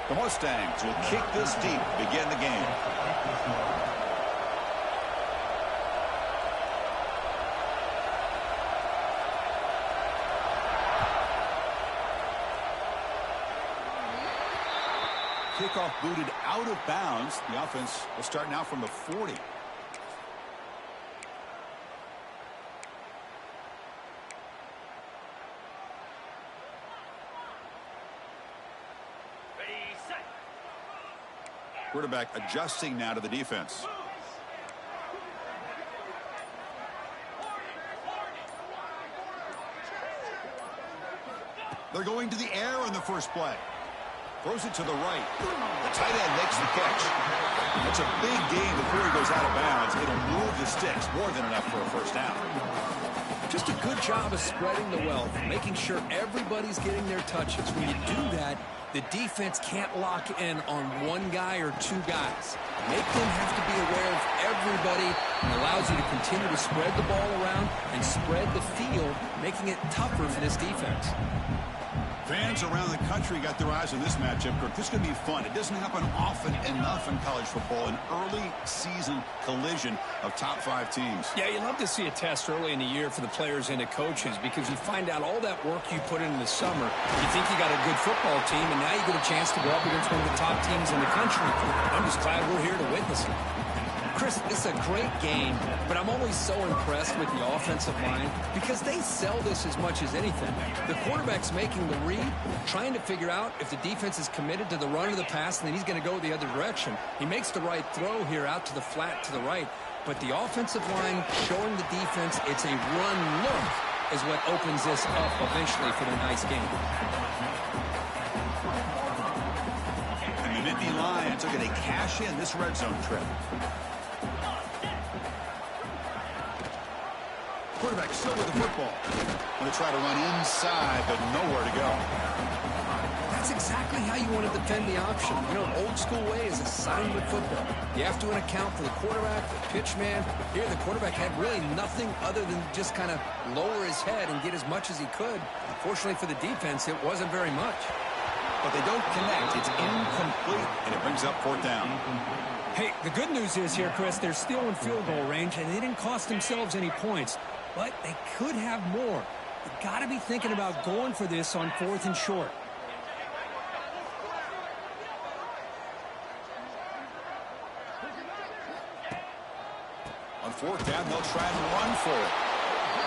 The Mustangs will kick this deep to begin the game. Kickoff booted out of bounds. The offense will start now from the 40. Quarterback adjusting now to the defense. They're going to the air on the first play. Throws it to the right. The tight end makes the catch. It's a big gain before he goes out of bounds. It'll move the sticks more than enough for a first down. Just a good job of spreading the wealth, making sure everybody's getting their touches. When you do that, the defense can't lock in on one guy or two guys. Make them have to be aware of everybody, and allows you to continue to spread the ball around and spread the field, making it tougher for this defense. Fans around the country got their eyes on this matchup, Kirk. This is going to be fun. It doesn't happen often enough in college football, an early season collision of top 5 teams. Yeah, you love to see a test early in the year for the players and the coaches, because you find out all that work you put in the summer. You think you got a good football team, and now you get a chance to go up against one of the top teams in the country. I'm just glad we're here to witness it. Chris, it's a great game, but I'm always so impressed with the offensive line because they sell this as much as anything. The quarterback's making the read, trying to figure out if the defense is committed to the run or the pass, and then he's going to go the other direction. He makes the right throw here out to the flat to the right, but the offensive line showing the defense it's a run look is what opens this up eventually for the nice game. And the Nittany Lions are going to cash in this red zone trip. Quarterback still with the football. Going to try to run inside, but nowhere to go. That's exactly how you want to defend the option. You know, an old school way is assignment football. You have to account for the quarterback, the pitch man. Here, the quarterback had really nothing other than just kind of lower his head and get as much as he could. Fortunately for the defense, it wasn't very much. But they don't connect. It's incomplete, and it brings up 4th down. Hey, the good news is here, Chris, they're still in field goal range, and they didn't cost themselves any points. But they could have more. You've got to be thinking about going for this on 4th and short. On 4th down, they'll try and run for it.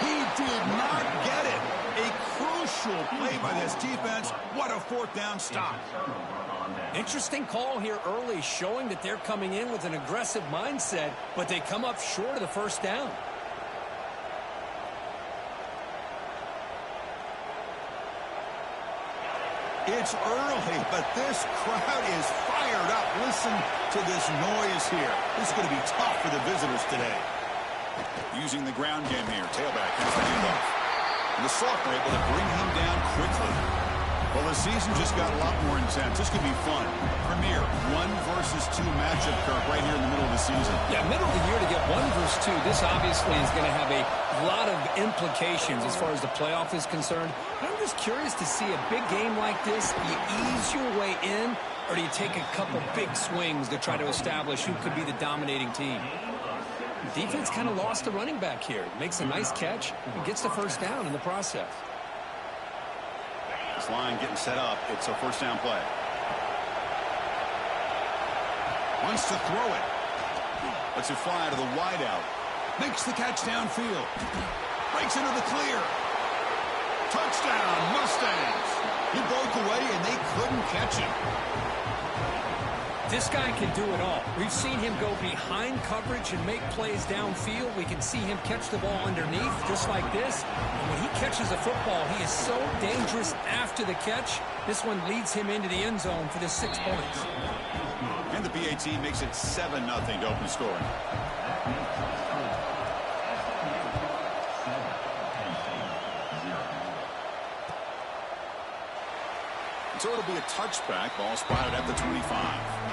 He did not get it. A crucial play by this defense. What a 4th down stop. Interesting call here early, showing that they're coming in with an aggressive mindset, but they come up short of the first down. It's early, but this crowd is fired up. Listen to this noise here. This is going to be tough for the visitors today. Using the ground game here. Tailback has the handoff. And the sophomore able to bring him down quickly. Well, the season just got a lot more intense. This could be fun. Premier 1 versus 2 matchup, Kirk, right here in the middle of the season. Yeah, middle of the year to get 1 versus 2. This obviously is going to have a lot of implications as far as the playoff is concerned. But I'm just curious to see a big game like this. Do you ease your way in, or do you take a couple big swings to try to establish who could be the dominating team? The defense kind of lost the running back here. Makes a nice catch and gets the first down in the process. This line getting set up. It's a 1st down play. Wants to throw it. Lets it fly to the wideout. Makes the catch downfield. Breaks into the clear. Touchdown, Mustangs. He broke away, and they couldn't catch him. This guy can do it all. We've seen him go behind coverage and make plays downfield. We can see him catch the ball underneath, just like this. And when he catches a football, he is so dangerous after the catch. This one leads him into the end zone for the 6 points. And the PAT makes it 7-0 to open scoring. So it'll be a touchback. Ball spotted at the 25.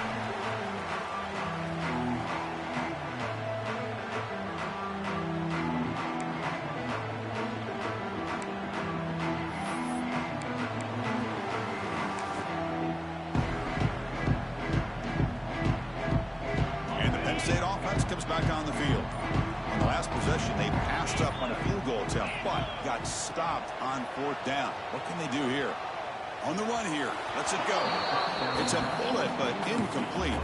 back on the field. On the last possession, they passed up on a field goal attempt, but got stopped on 4th down. What can they do here? On the run here. Lets it go. It's a bullet, but incomplete.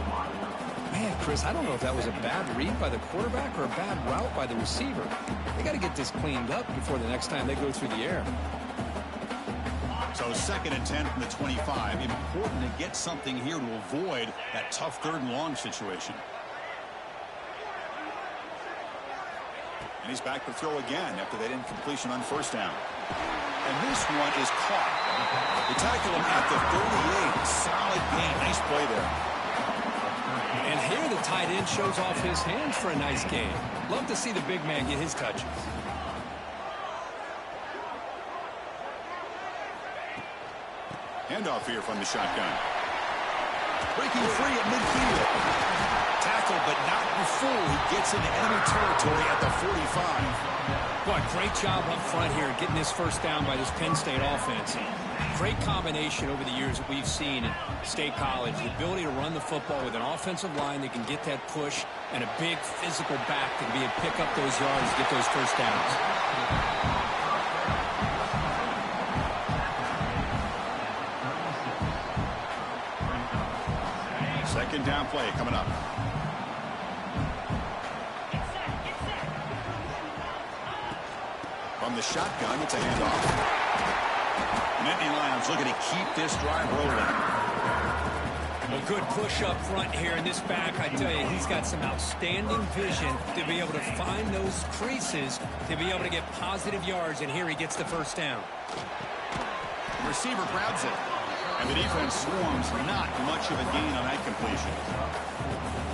Man, Chris, I don't know if that was a bad read by the quarterback or a bad route by the receiver. They got to get this cleaned up before the next time they go through the air. So 2nd and 10 from the 25. Important to get something here to avoid that tough 3rd and long situation. And he's back to throw again after that incompletion on 1st down. And this one is caught. They tackle him at the 38. Solid gain. Nice play there. And here the tight end shows off his hands for a nice gain. Love to see the big man get his touches. Handoff here from the shotgun. Breaking free at midfield. Tackle, but not before he gets into enemy territory at the 45. Boy, great job up front here getting this 1st down by this Penn State offense. Great combination over the years that we've seen in State College. The ability to run the football with an offensive line that can get that push and a big physical back that can be able to pick up those yards, get those 1st downs. 2nd down play coming up. From the shotgun, it's a handoff. Nittany Lions looking to keep this drive rolling. A good push up front here in this back. I tell you, he's got some outstanding vision to be able to find those creases, to be able to get positive yards, and here he gets the 1st down. The receiver grabs it. And the defense swarms. Not much of a gain on that completion.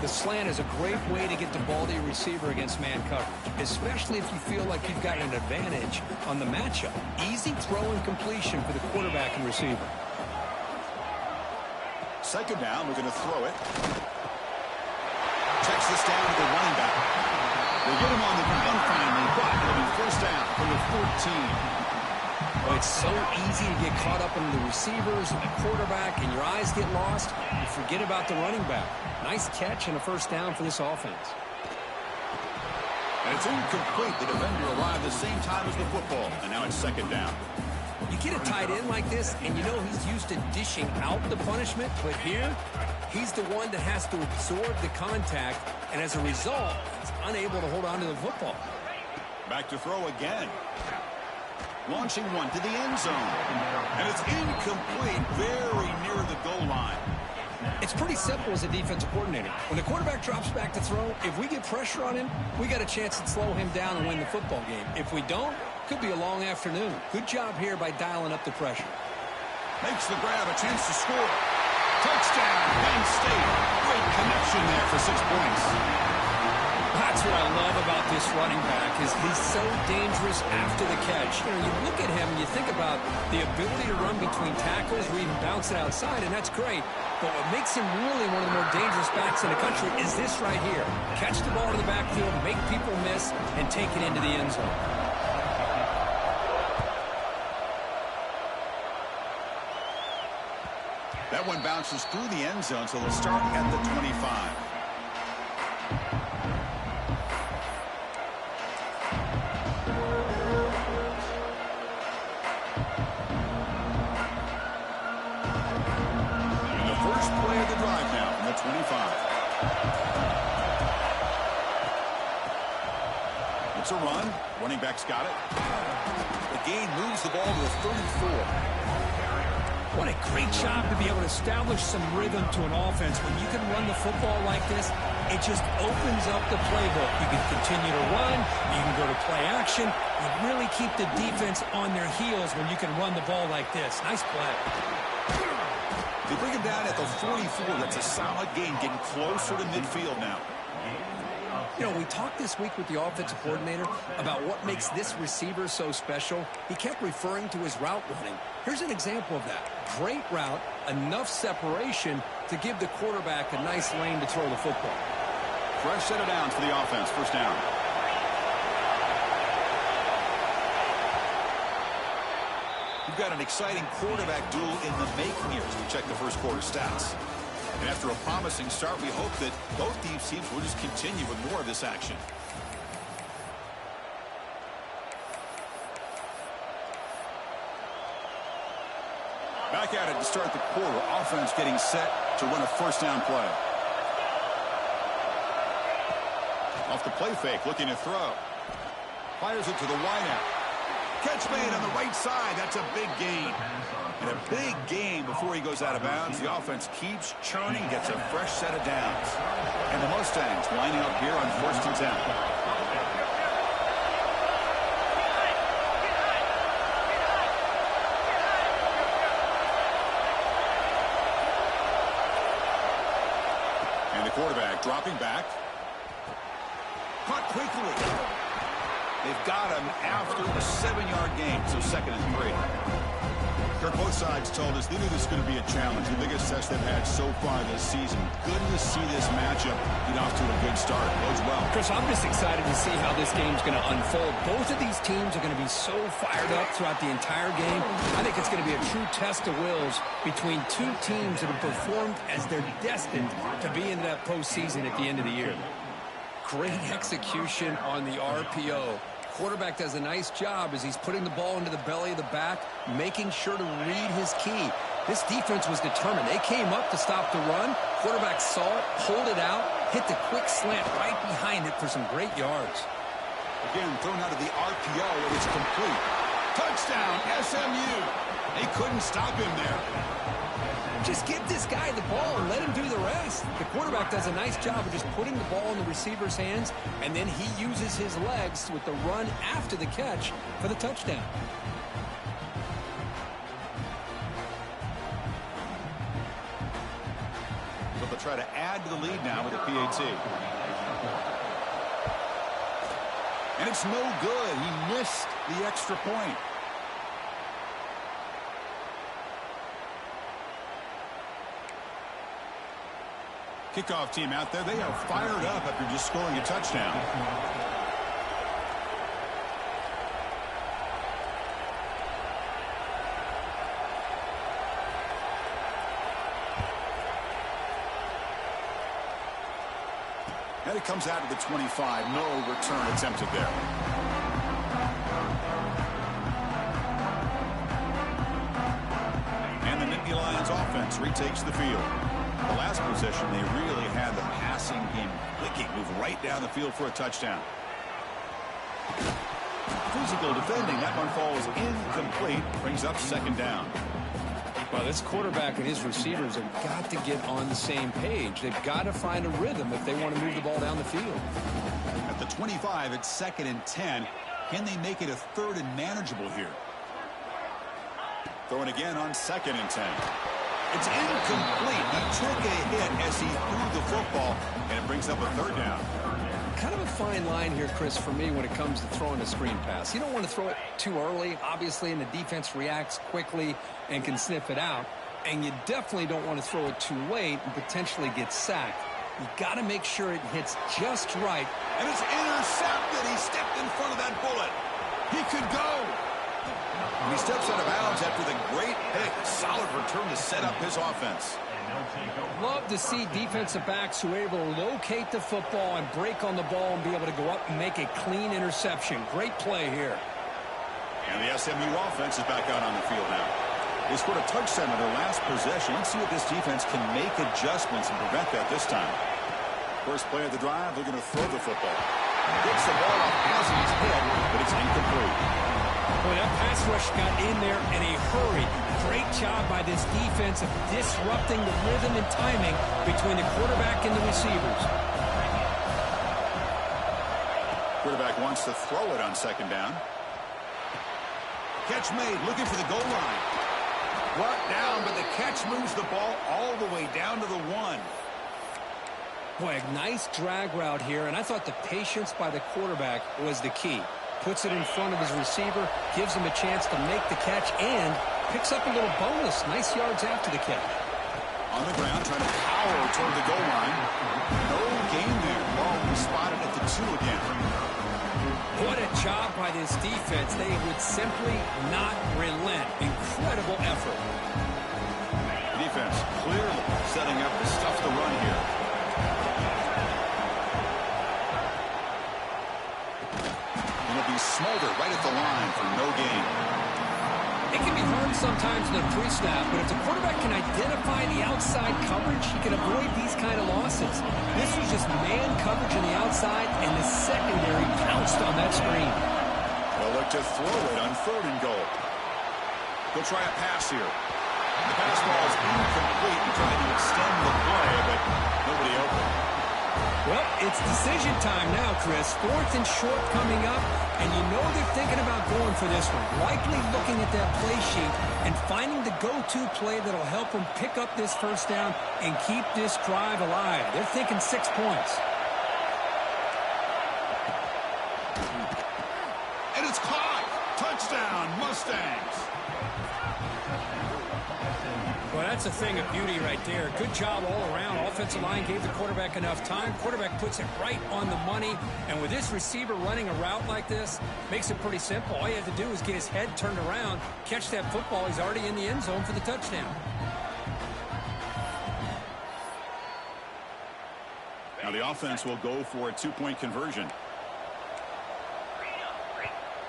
The slant is a great way to get the ball to your receiver against man coverage, especially if you feel like you've got an advantage on the matchup. Easy throw and completion for the quarterback and receiver. 2nd down, we're going to throw it. Checks this down to the running back. They get him on the ground finally, but it'll be 1st down for the 14. Well, it's so easy to get caught up in the receivers and the quarterback, and your eyes get lost. You forget about the running back. Nice catch and a 1st down for this offense. And it's incomplete. The defender arrived the same time as the football, and now it's 2nd down. You get a tight end like this, and you know he's used to dishing out the punishment, but here, he's the one that has to absorb the contact, and as a result, he's unable to hold on to the football. Back to throw again. Launching one to the end zone. And it's incomplete, very near the goal line. It's pretty simple as a defensive coordinator. When the quarterback drops back to throw, if we get pressure on him, we got a chance to slow him down and win the football game. If we don't, could be a long afternoon. Good job here by dialing up the pressure. Makes the grab, a chance to score. Touchdown, Penn State. Great connection there for 6 points. That's what I love about this running back is he's so dangerous after the catch. You know, you look at him and you think about the ability to run between tackles or even bounce it outside, and that's great. But what makes him really one of the more dangerous backs in the country is this right here. Catch the ball to the backfield, make people miss, and take it into the end zone. That one bounces through the end zone, so they'll start at the 25. It's a run. Running back's got it. The gain moves the ball to the 34. What a great job to be able to establish some rhythm to an offense. When you can run the football like this, it just opens up the playbook. You can continue to run. You can go to play action. You really keep the defense on their heels when you can run the ball like this. Nice play. They bring him down at the 44. That's a solid gain, getting closer to midfield now. You know, we talked this week with the offensive coordinator about what makes this receiver so special. He kept referring to his route running. Here's an example of that. Great route, enough separation to give the quarterback a nice lane to throw the football. Fresh set of downs for the offense. 1st down. We've got an exciting quarterback duel in the making here as we check the first quarter stats. And after a promising start, we hope that both these teams will just continue with more of this action. Back at it to start the quarter. Offense getting set to run a first down play. Off the play fake, looking to throw. Fires it to the wideout. Catch made on the right side. That's a big gain. And a big gain before he goes out of bounds. The offense keeps churning, gets a fresh set of downs. And the Mustangs lining up here on 1st and 10. And the quarterback dropping back. Caught quickly. They've got him after a 7-yard gain, so 2nd and 3. Kirk, both sides told us they knew this was going to be a challenge, the biggest test they've had so far this season. Good to see this matchup get off to a good start. Bodes well. Chris, I'm just excited to see how this game's going to unfold. Both of these teams are going to be so fired up throughout the entire game. I think it's going to be a true test of wills between two teams that have performed as they're destined to be in that postseason at the end of the year. Great execution on the RPO. Quarterback does a nice job as he's putting the ball into the belly of the back, making sure to read his key. This defense was determined. They came up to stop the run. Quarterback saw it, pulled it out, hit the quick slant right behind it for some great yards. Again, thrown out of the RPO, and it's complete. Touchdown, SMU. They couldn't stop him there. Just give this guy the ball and let him do the rest. The quarterback does a nice job of just putting the ball in the receiver's hands, and then he uses his legs with the run after the catch for the touchdown. So they'll try to add to the lead now with a PAT. And it's no good. He missed the extra point. Kickoff team out there, they are fired up after just scoring a touchdown. And it comes out to the 25. No return attempted there. And the Nittany Lions offense retakes the field. The last possession, they really had the passing game clicking, move right down the field for a touchdown. Physical defending, that one falls incomplete, brings up 2nd down. Well, this quarterback and his receivers have got to get on the same page. They've got to find a rhythm if they want to move the ball down the field. At the 25, it's 2nd and 10. Can they make it a 3rd and manageable here? Throwing again on 2nd and 10. It's incomplete. He took a hit as he threw the football, and it brings up a 3rd down. Kind of a fine line here, Chris, for me when it comes to throwing a screen pass. You don't want to throw it too early, obviously, and the defense reacts quickly and can sniff it out. And you definitely don't want to throw it too late and potentially get sacked. You got to make sure it hits just right. And it's intercepted. He stepped in front of that bullet. He could go. And he steps out of bounds after the great pick. Solid return to set up his offense. Love to see defensive backs who are able to locate the football and break on the ball and be able to go up and make a clean interception. Great play here. And the SMU offense is back out on the field now. They scored a touchdown on their last possession. Let's see if this defense can make adjustments and prevent that this time. First play of the drive, they're going to throw the football. Gets the ball off as he's hit, but it's incomplete. Boy, that pass rush got in there in a hurry. Great job by this defense of disrupting the rhythm and timing between the quarterback and the receivers. Quarterback wants to throw it on 2nd down. Catch made, looking for the goal line. Brought down, but the catch moves the ball all the way down to the 1. Boy, a nice drag route here, and I thought the patience by the quarterback was the key. Puts it in front of his receiver, gives him a chance to make the catch, and picks up a little bonus. Nice yards after the catch. On the ground, trying to power toward the goal line. No gain there. Ball was spotted at the 2 again. What a job by this defense. They would simply not relent. Incredible effort. Defense clearly setting up to stuff the run here. And it'll be Smolder right at the line for no gain. It can be hard sometimes in the pre-snap, but if the quarterback can identify the outside coverage, he can avoid these kind of losses. This was just man coverage on the outside, and the secondary pounced on that screen. They'll look to throw it on 3rd and goal. They'll try a pass here. The pass ball is incomplete and trying to extend the play, but nobody open. Well, it's decision time now, Chris. 4th and short coming up, and you know they're thinking about going for this one. Likely looking at that play sheet and finding the go-to play that'll help them pick up this first down and keep this drive alive. They're thinking 6 points. And it's caught. Touchdown, Mustangs. Well, that's a thing of beauty right there. Good job all around. Offensive line gave the quarterback enough time. Quarterback puts it right on the money. And with this receiver running a route like this, makes it pretty simple. All you have to do is get his head turned around, catch that football. He's already in the end zone for the touchdown. Now the offense will go for a 2-point conversion.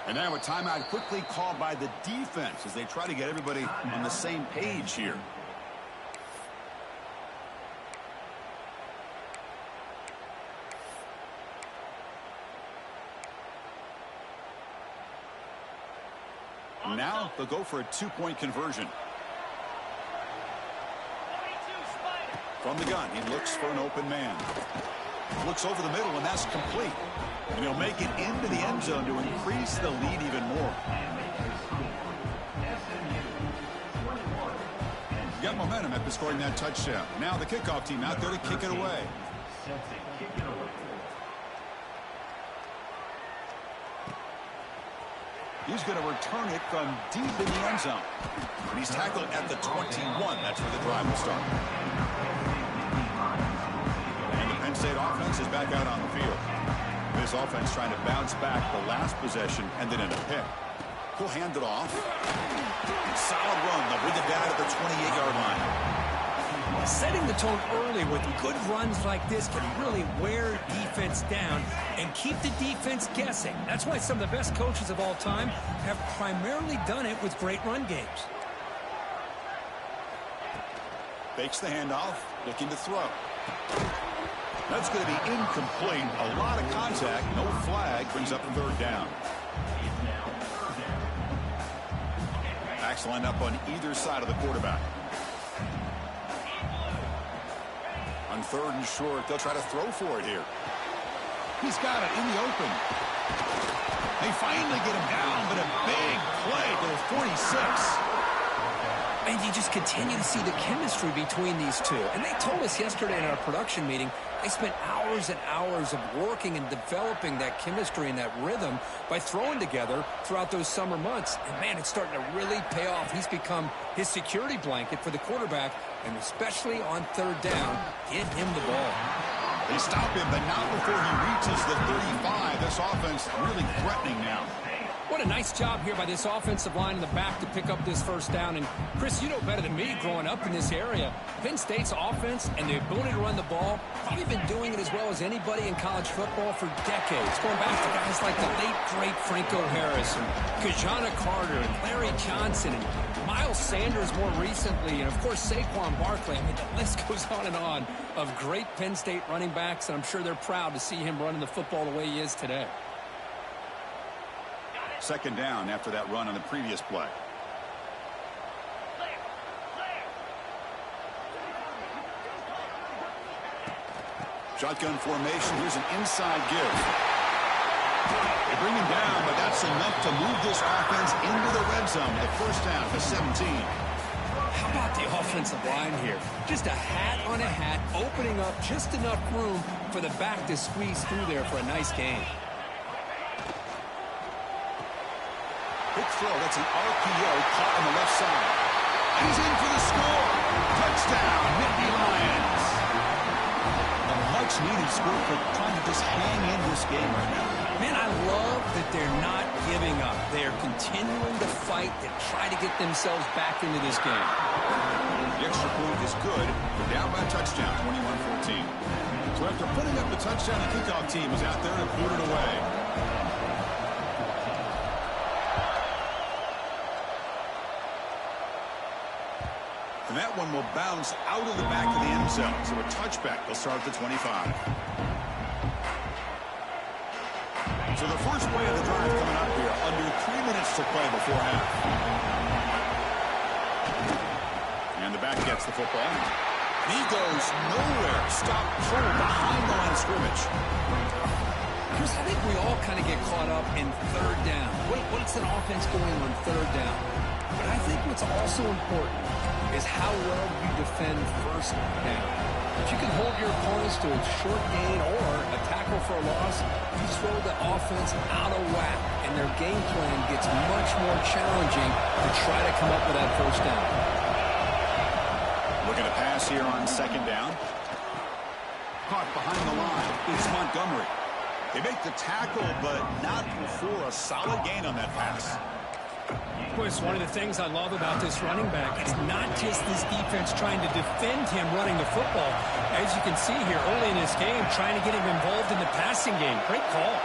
And now a timeout quickly called by the defense as they try to get everybody on the same page here. Now they'll go for a 2-point conversion. From the gun, he looks for an open man. Looks over the middle, and that's complete. And he'll make it into the end zone to increase the lead even more. Got momentum after scoring that touchdown. Now the kickoff team out there to kick it away. He's going to return it from deep in the end zone. And he's tackled at the 21. That's where the drive will start. And the Penn State offense is back out on the field. This offense trying to bounce back the last possession and then in a pick. He'll hand it off. Solid run. They'll bring it down at the 28-yard line. Setting the tone early with good runs like this can really wear defense down and keep the defense guessing. That's why some of the best coaches of all time have primarily done it with great run games. Fakes the handoff, looking to throw. That's going to be incomplete. A lot of contact, no flag, brings up a 3rd down. Backs line up on either side of the quarterback. On 3rd and short, they'll try to throw for it here. He's got it in the open. They finally get him down, but a big play to the 46. And you just continue to see the chemistry between these two. And they told us yesterday in our production meeting, they spent hours and hours of working and developing that chemistry and that rhythm by throwing together throughout those summer months. And, man, it's starting to really pay off. He's become his security blanket for the quarterback, and especially on 3rd down, get him the ball. They stop him, but not before he reaches the 35. This offense really threatening now. What a nice job here by this offensive line in the back to pick up this first down. And, Chris, you know better than me growing up in this area, Penn State's offense and the ability to run the ball, probably been doing it as well as anybody in college football for decades, going back to guys like the late, great Franco Harris and Kajana Carter and Larry Johnson and Miles Sanders more recently, and, of course, Saquon Barkley. I mean, the list goes on and on of great Penn State running backs, and I'm sure they're proud to see him running the football the way he is today. 2nd down after that run on the previous play. Shotgun formation. Here's an inside give. They bring him down, but that's enough to move this offense into the red zone. The first down to 17. How about the offensive line here? Just a hat on a hat, opening up just enough room for the back to squeeze through there for a nice gain. Quick throw. That's an RPO caught on the left side. And he's in for the score. Touchdown, Nittany Lions. A much-needed score for trying to just hang in this game right now. Man, I love that they're not giving up. They're continuing to fight to try to get themselves back into this game. The extra point is good. They're down by touchdown, 21-14. So after putting up the touchdown, the kickoff team is out there to boot it away. And that one will bounce out of the back of the end zone. So a touchback will start at the 25. So the first play of the drive coming up here. Under 3 minutes to play before half. And the back gets the football. He goes nowhere. Stop cold behind the line of scrimmage. Chris, I think we all kind of get caught up in third down. What's an offense doing on third down? But I think what's also important is how well you defend first down. If you can hold your opponents to a short gain or a tackle for a loss, you throw the offense out of whack, and their game plan gets much more challenging to try to come up with that first down. Looking to pass here on second down. Caught behind the line. It's Montgomery. They make the tackle, but not before a solid gain on that pass. Boy, it's one of the things I love about this running back. It's not just this defense trying to defend him running the football. As you can see here early in this game, trying to get him involved in the passing game. Great call.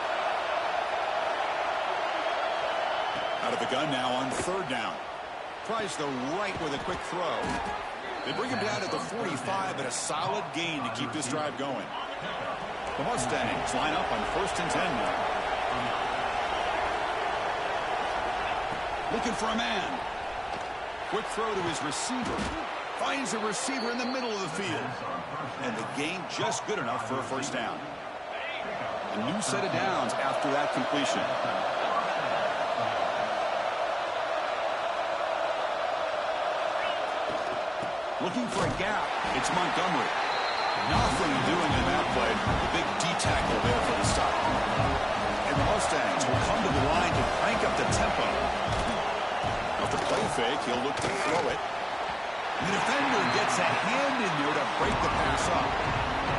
Out of the gun now on third down. Tries the right with a quick throw. They bring him down at the 45, but a solid gain to keep this drive going. The Mustangs line up on 1st and 10 now. Looking for a man. Quick throw to his receiver. Finds a receiver in the middle of the field. And the gain just good enough for a first down. A new set of downs after that completion. Looking for a gap. It's Montgomery. Nothing doing in that play. The big D tackle there for the stop. And the Mustangs will come to the line to crank up the tempo. After play fake, he'll look to throw it. And the defender gets a hand in there to break the pass up.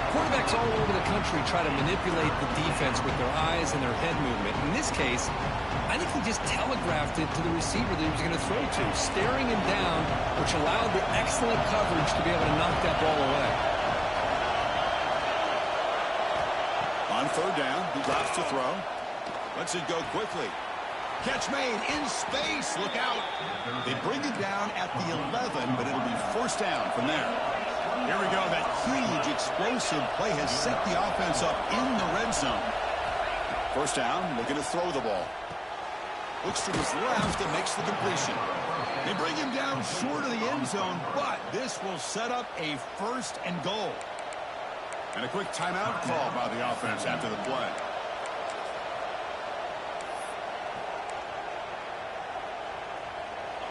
Quarterbacks all over the country try to manipulate the defense with their eyes and their head movement. In this case, I think he just telegraphed it to the receiver that he was going to throw to, staring him down, which allowed the excellent coverage to be able to knock that ball away. On third down, he drops to throw. Lets it go quickly. Catch made in space. Look out. They bring it down at the 11, but it'll be first down from there. Here we go. That huge explosive play has set the offense up in the red zone. First down, looking to throw the ball. Looks to his left and makes the completion. They bring him down short of the end zone, but this will set up a first and goal. And a quick timeout call by the offense after the play.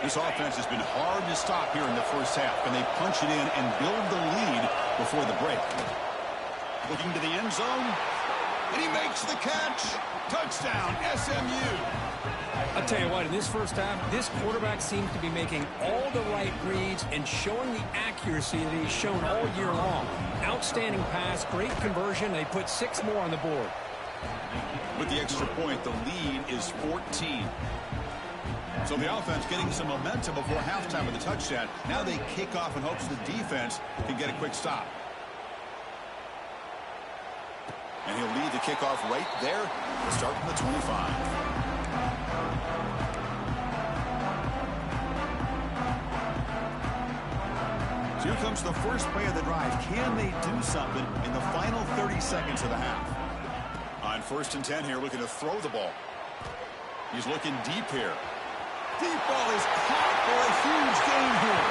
This offense has been hard to stop here in the first half, and they punch it in and build the lead before the break. Looking to the end zone, and he makes the catch. Touchdown, SMU. I'll tell you what, in this first half, this quarterback seems to be making all the right reads and showing the accuracy that he's shown all year long. Outstanding pass, great conversion. They put 6 more on the board. With the extra point, the lead is 14. So the offense getting some momentum before halftime with a touchdown. Now they kick off in hopes the defense can get a quick stop. And he'll lead the kickoff right there. We'll start from the 25. So here comes the first play of the drive. Can they do something in the final 30 seconds of the half? On 1st and 10 here, looking to throw the ball. He's looking deep here. Deep ball is caught for a huge gain here.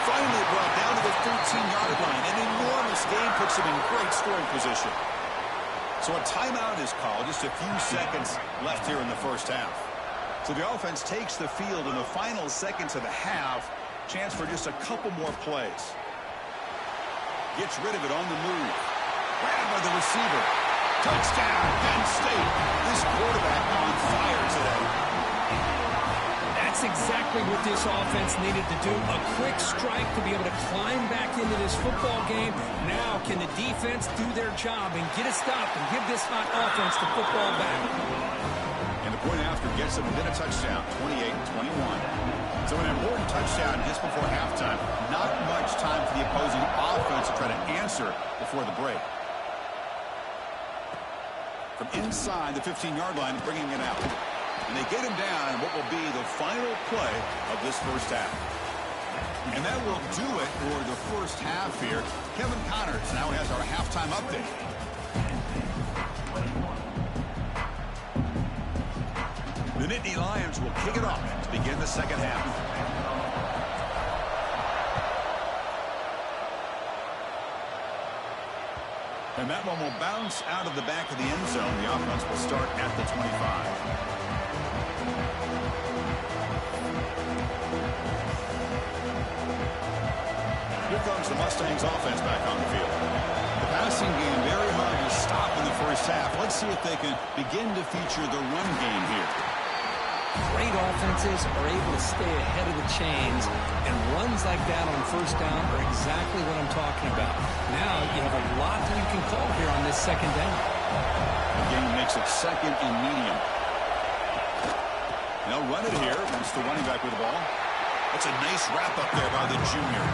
Finally brought down to the 13-yard line. An enormous gain puts him in great scoring position. So a timeout is called. Just a few seconds left here in the first half. So the offense takes the field in the final seconds of the half. Chance for just a couple more plays. Gets rid of it on the move. Grabbed by the receiver. Touchdown, Penn State. This quarterback on fire today. That's exactly what this offense needed to do. A quick strike to be able to climb back into this football game. Now can the defense do their job and get a stop and give this hot offense the football back? And the point after gets them within a touchdown, 28-21. So an important touchdown just before halftime. Not much time for the opposing offense offense to try to answer before the break. From inside the 15-yard line, bringing it out. And they get him down in what will be the final play of this first half. And that will do it for the first half here. Kevin Connors now has our halftime update. The Nittany Lions will kick it off to begin the second half. And that one will bounce out of the back of the end zone. The offense will start at the 25. Here comes the Mustangs offense back on the field. The passing game very hard to stop in the first half. Let's see if they can begin to feature the run game here. Great offenses are able to stay ahead of the chains, and runs like that on first down are exactly what I'm talking about. Now you have a lot that you can call here on this second down. The game makes it second and medium. They'll run it here. It's the running back with the ball. That's a nice wrap up there by the junior.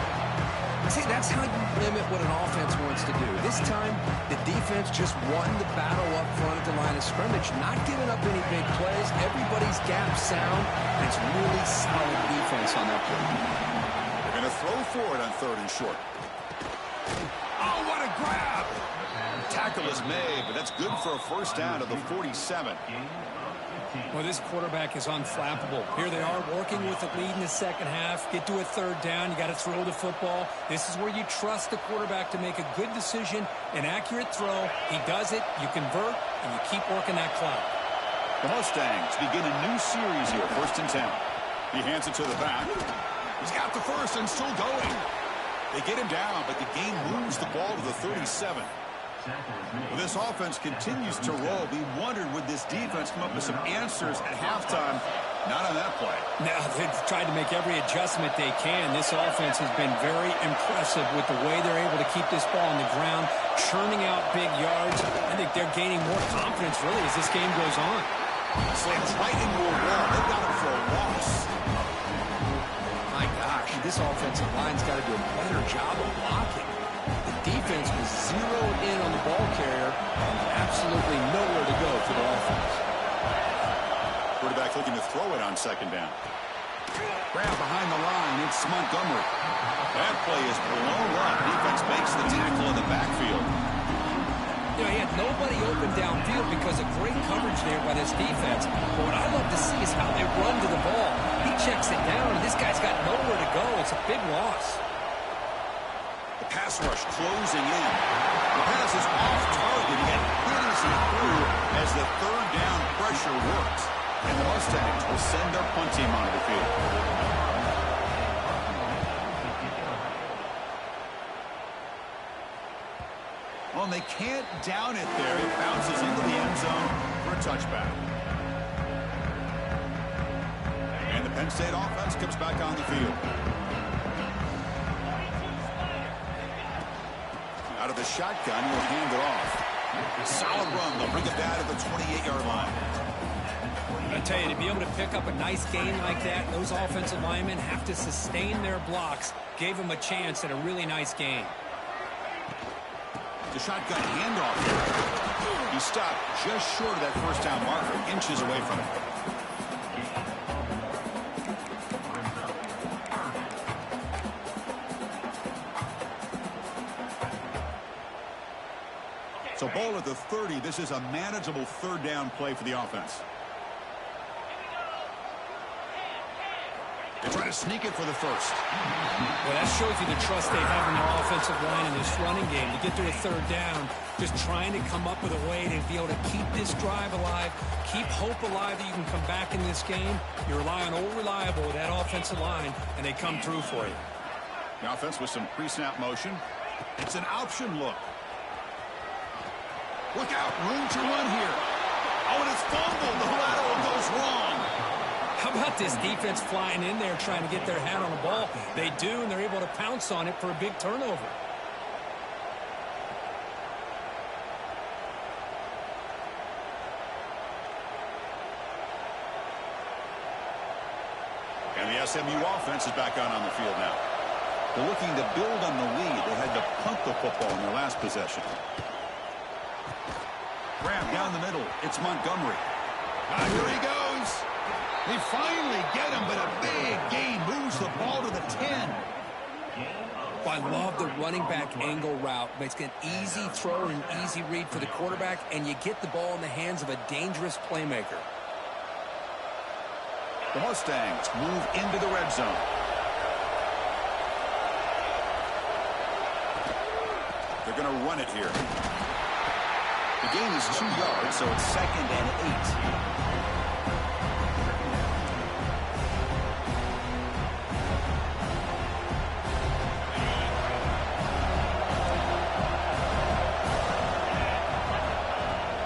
See, that's how you limit what an offense wants to do. This time, the defense just won the battle up front at the line of scrimmage, not giving up any big plays. Everybody's gap sound, and it's really solid defense on that play. They're going to throw for it on third and short. Oh, what a grab! Tackle is made, but that's good for a first down to the 47. Well, this quarterback is unflappable. Here they are working with the lead in the second half. Get to a third down. You got to throw the football. This is where you trust the quarterback to make a good decision, an accurate throw. He does it, you convert, and you keep working that clock. The Mustangs begin a new series here, 1st and 10. He hands it to the back. He's got the first and still going. They get him down, but the game moves the ball to the 37. This offense continues to roll. We wondered, would this defense come up with some answers at halftime? Not on that play. Now, they've tried to make every adjustment they can. This offense has been very impressive with the way they're able to keep this ball on the ground, churning out big yards. I think they're gaining more confidence, really, as this game goes on. Slams right into a wall. They've got him for a loss. My gosh, this offensive line's got to do a better job of blocking. The defense was zeroed in on the ball carrier, and absolutely nowhere to go for the offense. Quarterback looking to throw it on second down. Grab behind the line. It's Montgomery. That play is blown up. Defense makes the tackle in the backfield. You know, he had nobody open downfield because of great coverage there by this defense. But what I love to see is how they run to the ball. He checks it down, and this guy's got nowhere to go. It's a big loss. The pass rush closing in. The pass is off target. He got hit as he threw as the third down pressure works. And the Mustangs will send their punt team onto the field. Well, and they can't down it there. It bounces into the end zone for a touchback. And the Penn State offense comes back on the field. Out of the shotgun, he'll hand it off. Solid run. They'll bring it down to the 28-yard line. I tell you, to be able to pick up a nice game like that, those offensive linemen have to sustain their blocks. Gave them a chance at a really nice game. The shotgun handoff here. He stopped just short of that first down marker, inches away from it. So ball at the 30. This is a manageable third down play for the offense. They try to sneak it for the first. Well, that shows you the trust they have in their offensive line in this running game. To get to a third down, just trying to come up with a way to be able to keep this drive alive, keep hope alive that you can come back in this game. You rely on old reliable with that offensive line, and they come through for you. The offense with some pre-snap motion. It's an option look. Look out, room to run here. Oh, and it's fumbled. The lateral goes wrong. How about this defense flying in there trying to get their hat on the ball? They do, and they're able to pounce on it for a big turnover. And the SMU offense is back on the field now. They're looking to build on the lead. They had to punt football in their last possession. Grab down the middle. It's Montgomery. Here he goes. They finally get him, but a big gain moves the ball to the 10. I love the running back angle route. Makes it an easy throw and an easy read for the quarterback, and you get the ball in the hands of a dangerous playmaker. The Mustangs move into the red zone. They're going to run it here. The gain is 2 yards, so it's 2nd and 8.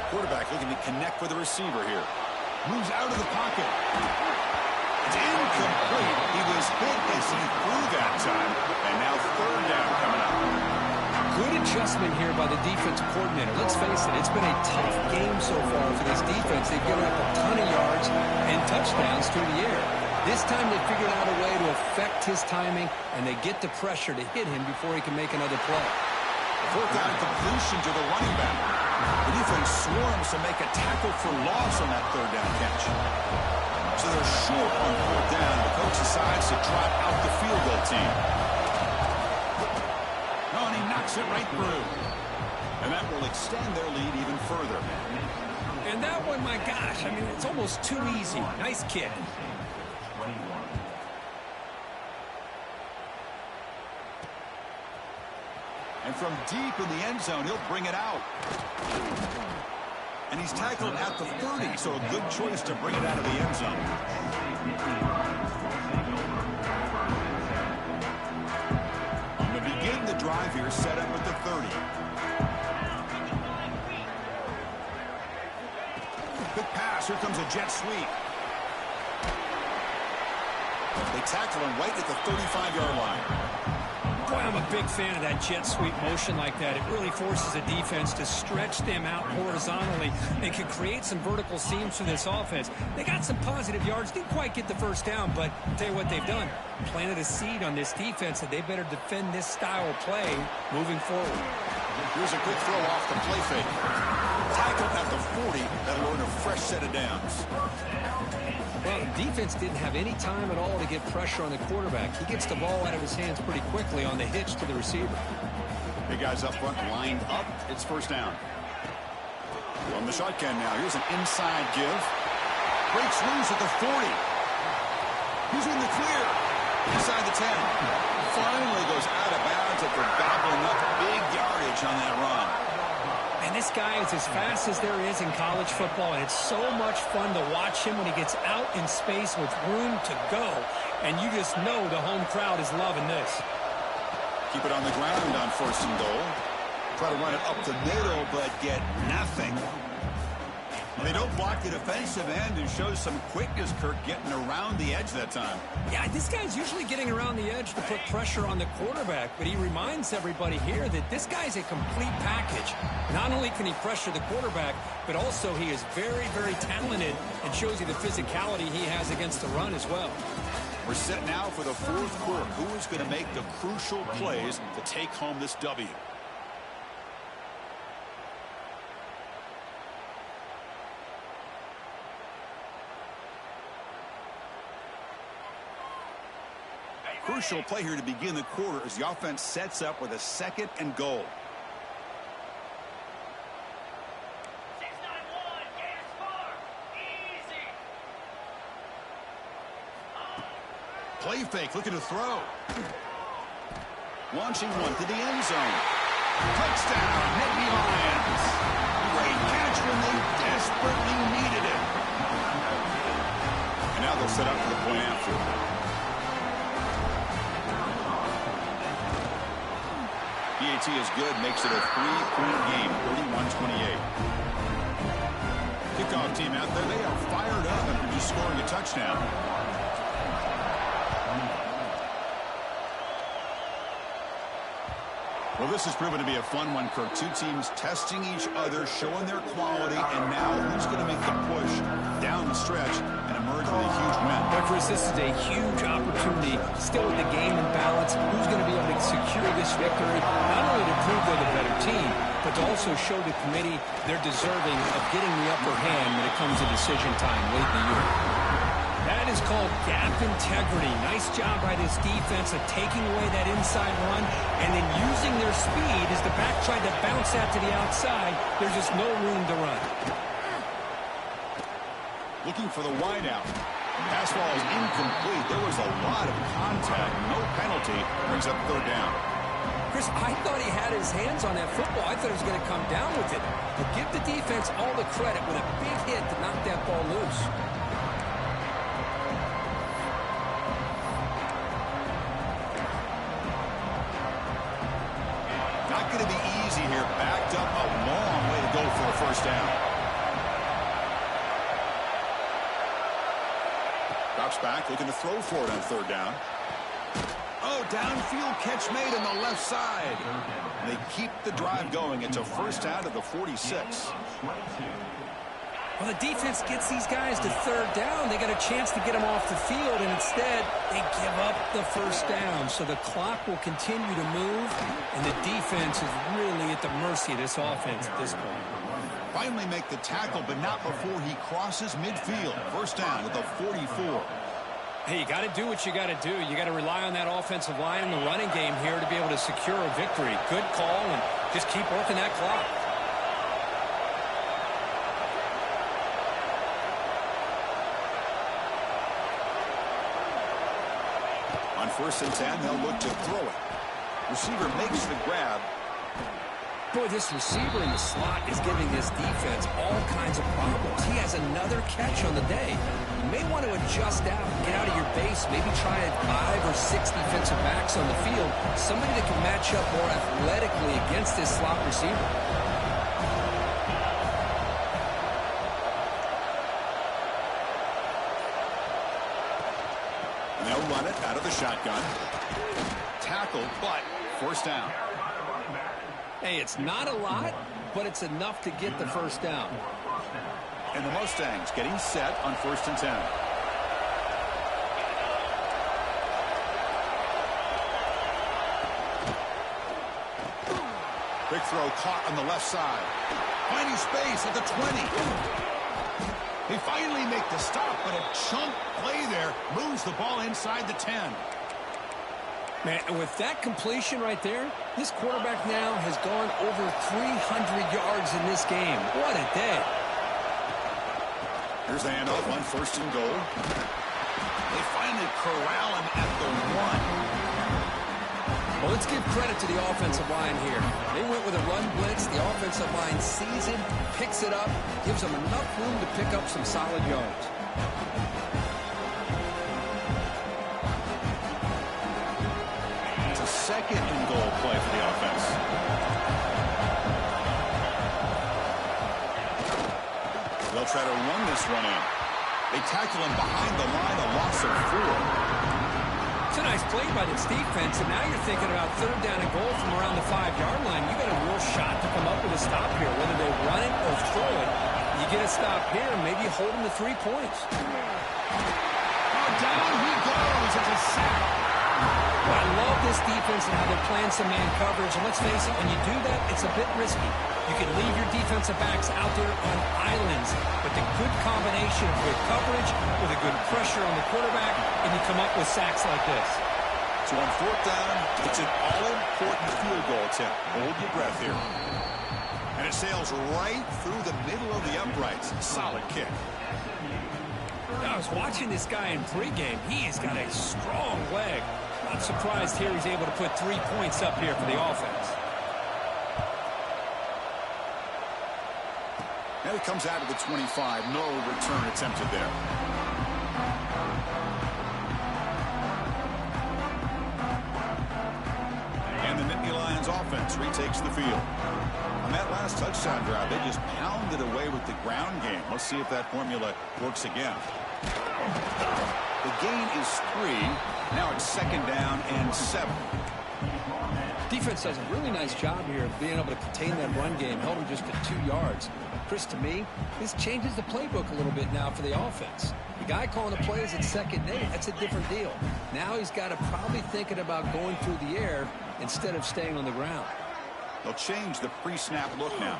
Quarterback looking to connect with the receiver here. Moves out of the pocket. It's incomplete. He was hit as he threw that time. And now 3rd down coming up. Good adjustment here by the defensive coordinator. Let's face it, it's been a tough game so far for this defense. They've given up a ton of yards and touchdowns through the air. This time they figured out a way to affect his timing, and they get the pressure to hit him before he can make another play. 4th down completion to the running back. The defense swarms to make a tackle for loss on that 3rd down catch. So they're short on 4th down. The coach decides to trot out the field goal team. Oh, and he knocks it right through. And that will extend their lead even further. And that one, my gosh, I mean, it's almost too easy. Nice kick. And from deep in the end zone, he'll bring it out. And he's tackled at the 30, so a good choice to bring it out of the end zone. I'm going to begin the drive here, set up at the 30. Good pass. Here comes a jet sweep. They tackle him right at the 35-yard line. Boy, I'm a big fan of that jet sweep motion like that. It really forces a defense to stretch them out horizontally and can create some vertical seams for this offense. They got some positive yards, didn't quite get the 1st down, but I'll tell you what they've done. Planted a seed on this defense that they better defend this style of play moving forward. Here's a quick throw off the play fake. Tackled at the 40. That'll earn a fresh set of downs. Well, the defense didn't have any time at all to get pressure on the quarterback. He gets the ball out of his hands pretty quickly on the hitch to the receiver. Big guys up front lined up. It's 1st down. On the shotgun now. Here's an inside give. Breaks loose at the 40. He's in the clear. Inside the 10. Finally goes out of bounds after gobbling up big yardage on that run. And this guy is as fast as there is in college football, and it's so much fun to watch him when he gets out in space with room to go. And you just know the home crowd is loving this. Keep it on the ground on 1st and goal. Try to run it up the middle, but get nothing. They don't block the defensive end and show some quickness, Kirk, getting around the edge that time. Yeah, this guy's usually getting around the edge to put pressure on the quarterback, but he reminds everybody here that this guy's a complete package. Not only can he pressure the quarterback, but also he is very, very talented and shows you the physicality he has against the run as well. We're set now for the 4th quarter. Who is going to make the crucial plays to take home this W? Crucial play here to begin the quarter as the offense sets up with a 2nd and goal. Play fake, looking to throw. Launching one to the end zone. Touchdown, Nittany Lions. Great catch when they desperately needed it. And now they'll set up for the point after. PAT is good, makes it a 3-point game, 31-28. Kickoff team out there, they are fired up after just scoring a touchdown. Well, this has proven to be a fun one, Kirk. Two teams testing each other, showing their quality, and now who's going to make the push down the stretch and emerge with a huge win? But Chris, this is a huge opportunity. Still with the game in balance, who's going to be able to secure this victory, not only to prove that but to also show the committee they're deserving of getting the upper hand when it comes to decision time late in the year. That is called gap integrity. Nice job by this defense of taking away that inside run and then using their speed as the back tried to bounce that to the outside. There's just no room to run. Looking for the wide out. Pass ball is incomplete. There was a lot of contact. No penalty. Brings up third down. Chris, I thought he had his hands on that football. I thought he was going to come down with it. But give the defense all the credit with a big hit to knock that ball loose. Not going to be easy here. Backed up a long way to go for a first down. Drops back, looking to throw for it on third down. Oh, downfield catch made on the left side. They keep the drive going. It's a first down to the 46. Well, the defense gets these guys to third down. They got a chance to get them off the field, and instead they give up the first down. So the clock will continue to move, and the defense is really at the mercy of this offense at this point. Finally make the tackle, but not before he crosses midfield. First down at the 44. Hey, you got to do what you got to do. You got to rely on that offensive line in the running game here to be able to secure a victory. Good call, and just keep working that clock. On first and 10, they'll look to throw it. Receiver makes the grab. Boy, this receiver in the slot is giving this defense all kinds of problems. He has another catch on the day. You may want to adjust out, get out of your base, maybe try 5 or 6 defensive backs on the field, somebody that can match up more athletically against this slot receiver. And they'll run it out of the shotgun. Tackled, but first down. Hey, it's not a lot, but it's enough to get the first down. And the Mustangs getting set on first and 10. Big throw caught on the left side. Finding space at the 20. They finally make the stop, but a chunk play there moves the ball inside the 10. Man, and with that completion right there, this quarterback now has gone over 300 yards in this game. What a day. Here's the handoff on first and goal. They finally corral him at the 1. Well, let's give credit to the offensive line here. They went with a run blitz. The offensive line sees it, picks it up, gives them enough room to pick up some solid yards. Second and goal play for the offense. They'll try to run this one in. They tackle him behind the line, a loss of 4. It's a nice play by this defense, and now you're thinking about third down and goal from around the 5-yard line. You got a real shot to come up with a stop here, whether they run it or throw it. You get a stop here, and maybe hold them to 3 points. Oh, down he goes. It's a sack. I love this defense and how they're playing some man coverage. And let's face it, when you do that, it's a bit risky. You can leave your defensive backs out there on islands, but the good combination of good coverage with a good pressure on the quarterback, and you come up with sacks like this. So on fourth down, it's an all-important field goal attempt. Hold your breath here. And it sails right through the middle of the uprights. Solid kick. I was watching this guy in pregame. He's got a strong leg. Not surprised here he's able to put 3 points up here for the offense. And it comes out of the 25. No return attempted there. And the Nittany Lions offense retakes the field. On that last touchdown drive, they just pounded away with the ground game. Let's see if that formula works again. The gain is 3. Now it's second down and 7. Defense does a really nice job here of being able to contain that run game. Held him just at 2 yards. Chris, to me, this changes the playbook a little bit now for the offense. The guy calling the plays at second and 8, that's a different deal. Now he's got to probably thinking about going through the air instead of staying on the ground. They'll change the pre-snap look now.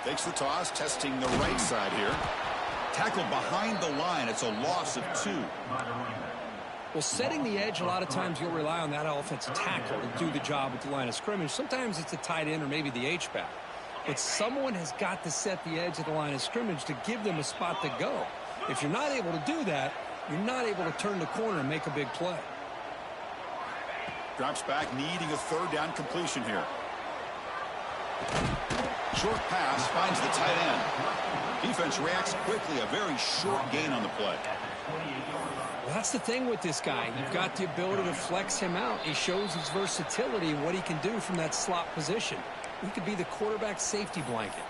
Takes the toss, testing the right side here. Tackled behind the line. It's a loss of 2. Well, setting the edge, a lot of times you'll rely on that offensive tackle to do the job at the line of scrimmage. Sometimes it's a tight end or maybe the H-back. But someone has got to set the edge of the line of scrimmage to give them a spot to go. If you're not able to do that, you're not able to turn the corner and make a big play. Drops back, needing a 3rd down completion here. Short pass finds the tight end. Defense reacts quickly. A very short gain on the play. Well, that's the thing with this guy. You've got the ability to flex him out. He shows his versatility and what he can do from that slot position. He could be the quarterback safety blanket.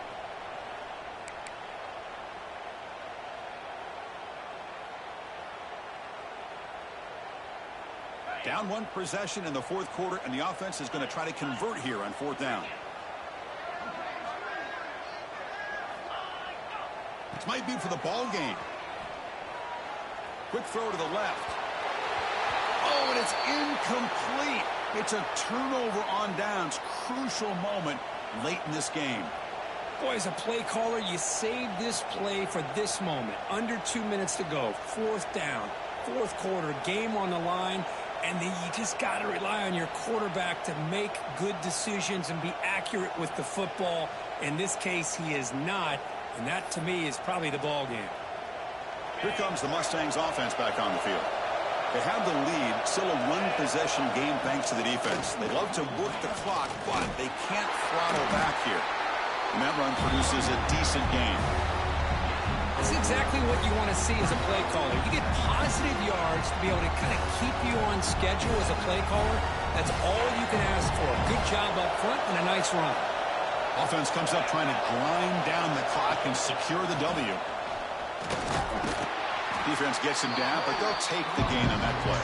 Down 1 possession in the 4th quarter, and the offense is going to try to convert here on 4th down. This might be for the ball game. Quick throw to the left. Oh, and it's incomplete. It's a turnover on downs. Crucial moment late in this game. Boy, as a play caller, you save this play for this moment. Under 2 minutes to go. 4th down. 4th quarter. Game on the line. And then you just got to rely on your quarterback to make good decisions and be accurate with the football. In this case, he is not. And that, to me, is probably the ball game. Here comes the Mustangs offense back on the field. They have the lead, still a 1-possession game thanks to the defense. They love to work the clock, but they can't throttle back here. And that run produces a decent gain. That's exactly what you want to see as a play caller. You get positive yards to be able to kind of keep you on schedule as a play caller. That's all you can ask for. Good job up front and a nice run. Offense comes up trying to grind down the clock and secure the W. Defense gets him down, but they'll take the gain on that play.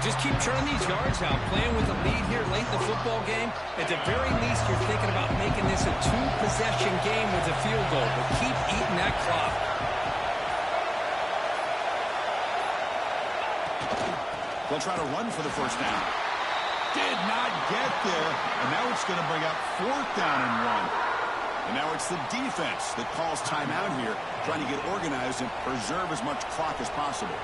Just keep churning these yards out. Playing with a lead here late in the football game. At the very least, you're thinking about making this a 2-possession game with a field goal. But keep eating that clock. They'll try to run for the 1st down. Did not get there. And now it's going to bring up 4th down and 1. And now it's the defense that calls timeout here, trying to get organized and preserve as much clock as possible.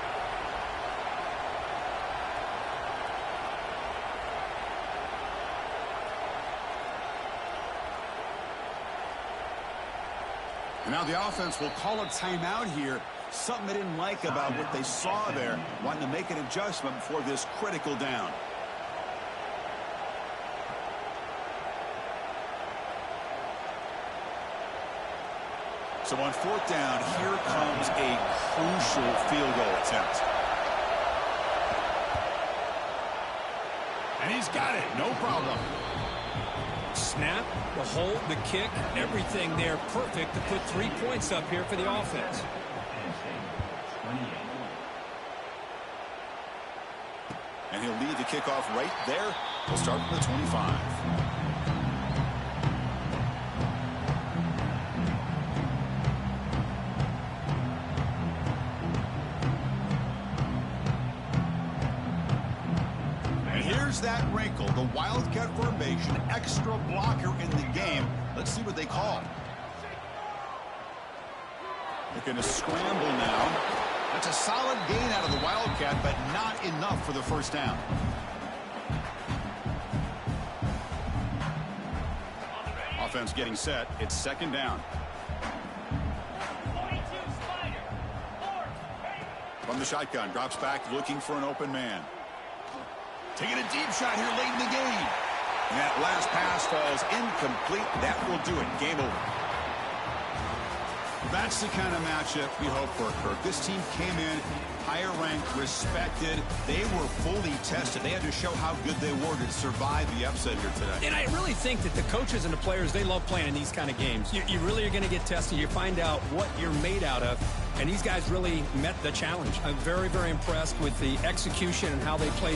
And now the offense will call a timeout here. Something they didn't like about what they saw there. Wanting to make an adjustment before this critical down. So on 4th down, here comes a crucial field goal attempt. And he's got it. No problem. Snap, the hold, the kick, everything there perfect to put 3 points up here for the offense. And he'll lead the kickoff right there. He'll start from the 25. That wrinkle, the Wildcat formation, extra blocker in the game. Let's see what they call. They're going to scramble now. That's a solid gain out of the Wildcat, but not enough for the 1st down. Offense getting set. It's 2nd down. From the shotgun, drops back, looking for an open man. Taking a deep shot here late in the game. And that last pass falls incomplete. That will do it. Game over. That's the kind of matchup we hope for, Kirk. This team came in higher ranked, respected. They were fully tested. They had to show how good they were to survive the upset here today. And I really think that the coaches and the players, they love playing in these kind of games. You really are going to get tested. You find out what you're made out of. And these guys really met the challenge. I'm very, very impressed with the execution and how they played this